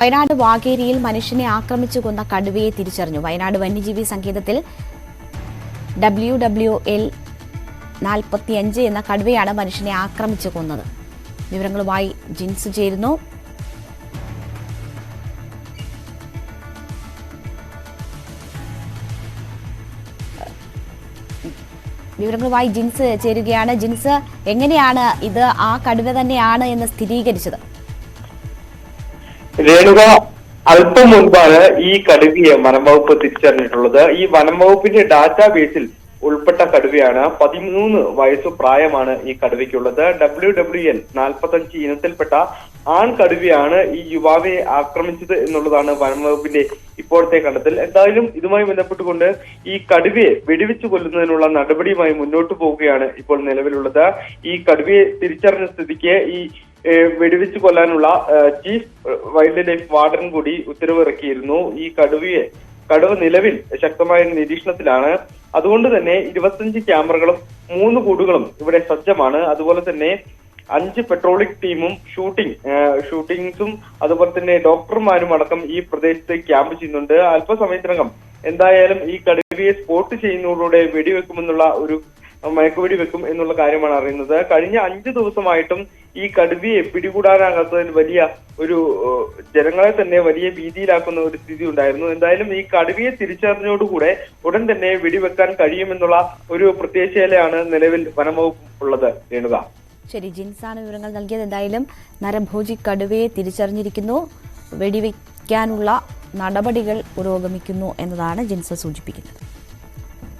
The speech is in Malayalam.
വയനാട് വാകേരിയിൽ മനുഷ്യനെ ആക്രമിച്ചു കൊന്ന കടുവയെ തിരിച്ചറിഞ്ഞു. വയനാട് വന്യജീവി സങ്കേതത്തിൽ WWL 45 എന്ന കടുവയാണ് മനുഷ്യനെ ആക്രമിച്ചു കൊന്നത്. വിവരങ്ങളുമായി ജിൻസ് ചേരുന്നു. ജിൻസ് ചേരുകയാണ്. ജിൻസ്, എങ്ങനെയാണ് ഇത് ആ കടുവ തന്നെയാണ് എന്ന് സ്ഥിരീകരിച്ചത്? രേണുക, അല്പം മുൻപാണ് ഈ കടുവയെ വനംവകുപ്പ് തിരിച്ചറിഞ്ഞിട്ടുള്ളത്. ഈ വനംവകുപ്പിന്റെ ഡാറ്റാബേസിൽ ഉൾപ്പെട്ട കടുവയാണ്. 13 വയസ്സു പ്രായമാണ് ഈ കടുവയ്ക്കുള്ളത്. WWL 45 ഇനത്തിൽപ്പെട്ട ആൺ കടുവയാണ് ഈ യുവാവെ ആക്രമിച്ചത് എന്നുള്ളതാണ് വനംവകുപ്പിന്റെ ഇപ്പോഴത്തെ കണ്ടെത്തൽ. എന്തായാലും ഇതുമായി ബന്ധപ്പെട്ടുകൊണ്ട് ഈ കടുവയെ വെടിവെച്ചു കൊല്ലുന്നതിനുള്ള നടപടിയുമായി മുന്നോട്ട് പോവുകയാണ് ഇപ്പോൾ നിലവിലുള്ളത്. ഈ കടുവയെ തിരിച്ചറിഞ്ഞ സ്ഥിതിക്ക് ഈ വെടിവെച്ചു കൊല്ലാനുള്ള ചീഫ് വൈൽഡ് ലൈഫ് വാർഡൻ കൂടി ഉത്തരവിറക്കിയിരുന്നു. ഈ കടുവ നിലവിൽ ശക്തമായ നിരീക്ഷണത്തിലാണ്. അതുകൊണ്ട് തന്നെ 25 ക്യാമറകളും 3 കൂടുകളും ഇവിടെ സജ്ജമാണ്. അതുപോലെ തന്നെ 5 പെട്രോളിംഗ് ടീമും ഷൂട്ടിംഗ്സും അതുപോലെ തന്നെ ഡോക്ടർമാരും അടക്കം ഈ പ്രദേശത്ത് ക്യാമ്പ് ചെയ്യുന്നുണ്ട്. അല്പസമയത്തിനകം എന്തായാലും ഈ കടുവയെ സ്പോട്ട് ചെയ്യുന്നതോടെ വെടിവെക്കുമെന്നുള്ള ഒരു മയക്കുവെടി വെക്കും എന്നുള്ള കാര്യമാണ് അറിയുന്നത്. കഴിഞ്ഞ 5 ദിവസമായിട്ടും ഈ കടുവയെ പിടികൂടാനാകാത്തതിൽ വലിയ ഒരു ജനങ്ങളെ തന്നെ വലിയ ഭീതിയിലാക്കുന്ന ഒരു സ്ഥിതി ഉണ്ടായിരുന്നു. എന്തായാലും ഈ കടുവയെ തിരിച്ചറിഞ്ഞോടുകൂടെ ഉടൻ തന്നെ വെടിവെക്കാൻ കഴിയുമെന്നുള്ള ഒരു പ്രത്യേകതയാണ് നിലവിൽ വനംവകുപ്പ് ഉള്ളത്. രേണുക, ശരി, ജിൻസാണ് വിവരങ്ങൾ നൽകിയത്. എന്തായാലും നരഭോജി കടുവയെ തിരിച്ചറിഞ്ഞിരിക്കുന്നു. വെടിവെക്കാനുള്ള നടപടികൾ പുരോഗമിക്കുന്നു എന്നതാണ് ജിൻസ് സൂചിപ്പിക്കുന്നത്.